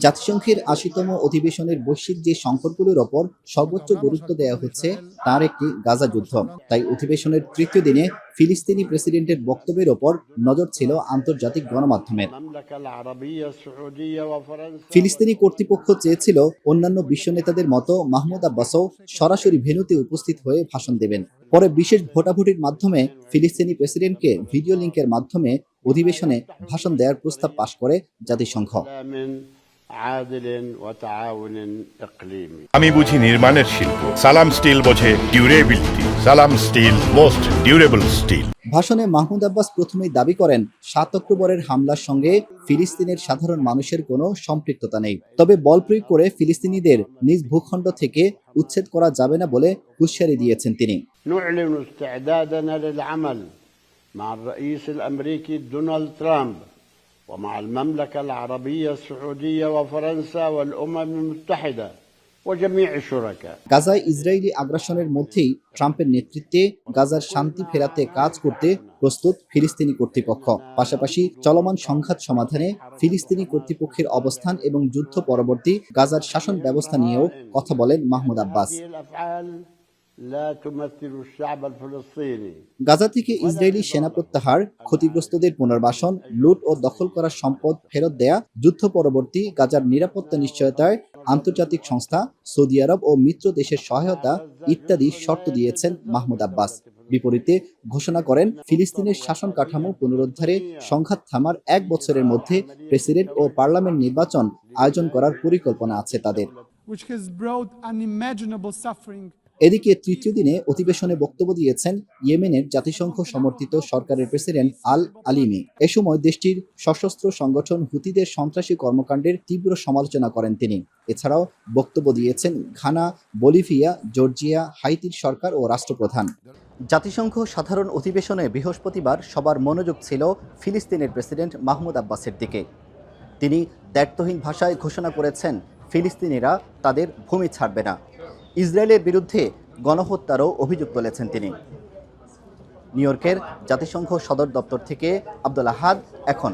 জাতিসংঘের ৮০তম অধিবেশনের বৈশ্বিক যে সংকটগুলোর ওপর সর্বোচ্চ গুরুত্ব দেওয়া হচ্ছে তার একটি গাজা যুদ্ধ। তাই অধিবেশনের তৃতীয় দিনে ফিলিস্তিনি প্রেসিডেন্টের বক্তব্যের ওপর নজর ছিল আন্তর্জাতিক গণমাধ্যমের। ফিলিস্তিনি কর্তৃপক্ষ চেয়েছিল অন্যান্য বিশ্ব নেতাদের মতো মাহমুদ আব্বাসও সরাসরি ভেন্যুতে উপস্থিত হয়ে ভাষণ দেবেন। পরে বিশেষ ভোটাভুটির মাধ্যমে ফিলিস্তিনি প্রেসিডেন্টকে ভিডিও লিঙ্কের মাধ্যমে অধিবেশনে ভাষণ দেওয়ার প্রস্তাব পাশ করে জাতিসংঘ। আমি বুঝি নির্মাণের শিল্প, সালাম স্টিল বোঝে ডিউরেবিলিটি। সালাম স্টিল, মোস্ট ডিউরেবল স্টিল। ভাষণে মাহমুদ আব্বাস প্রথমেই দাবি করেন ৭ অক্টোবরের হামলার সঙ্গে ফিলিস্তিনের সাধারণ মানুষের কোনো সম্পৃক্ততা নেই, তবে বল প্রয়োগ করে ফিলিস্তিনিদের নিজ ভূখণ্ড থেকে উচ্ছেদ করা যাবে না বলে হুঁশিয়ারি দিয়েছেন তিনি। مع الرئيس الأمريكي دونالد ترامب ومع المملكة العربية السعودية وفرنسا والأمم المتحدة وجميع الشركاء। গাজায় ইসরায়েলি আগ্রাসনের মধ্যেই ট্রাম্পের নেতৃত্বে গাজার শান্তি ফেরাতে কাজ করতে প্রস্তুত ফিলিস্তিনি কর্তৃপক্ষ। পাশাপাশি চলমান সংঘাত সমাধানে ফিলিস্তিনি কর্তৃপক্ষের অবস্থান এবং যুদ্ধ পরবর্তী গাজার শাসন ব্যবস্থা নিয়েও কথা বলেন মাহমুদ আব্বাস। গাজা থেকে ইসরায়েলি সেনা প্রত্যাহার, ক্ষতিগ্রস্তদের পুনর্বাসন, লুট ও দখল করা সম্পদ ফেরত দেয়া, যুদ্ধ পরবর্তী গাজার নিরাপত্তা নিশ্চয়তায় আন্তর্জাতিক সংস্থা, সৌদি আরব ও মিত্র দেশের সহায়তা ইত্যাদি শর্ত দিয়েছেন মাহমুদ আব্বাস। বিপরীতে ঘোষণা করেন ফিলিস্তিনের শাসন কাঠামো পুনরুদ্ধারে সংঘাত থামার ১ বছরের মধ্যে প্রেসিডেন্ট ও পার্লামেন্ট নির্বাচন আয়োজন করার পরিকল্পনা আছে তাদের। এদিকে তৃতীয় দিনে অধিবেশনে বক্তব্য দিয়েছেন ইয়েমেনের জাতিসংঘ সমর্থিত সরকারের প্রেসিডেন্ট আল আলিমি। এ সময় দেশটির সশস্ত্র সংগঠন হুতিদের সন্ত্রাসী কর্মকাণ্ডের তীব্র সমালোচনা করেন তিনি। এছাড়াও বক্তব্য দিয়েছেন ঘানা, বলিভিয়া, জর্জিয়া, হাইতির সরকার ও রাষ্ট্রপ্রধান। জাতিসংঘ সাধারণ অধিবেশনে বৃহস্পতিবার সবার মনোযোগ ছিল ফিলিস্তিনের প্রেসিডেন্ট মাহমুদ আব্বাসের দিকে। তিনি দায়িত্বহীন ভাষায় ঘোষণা করেছেন ফিলিস্তিনিরা তাদের ভূমি ছাড়বে না। ইসরায়েলের বিরুদ্ধে গণহত্যারও অভিযোগ তুলেছেন তিনি। নিউ ইয়র্কের জাতিসংঘ সদর দপ্তর থেকে আব্দুল আহাদ, এখন।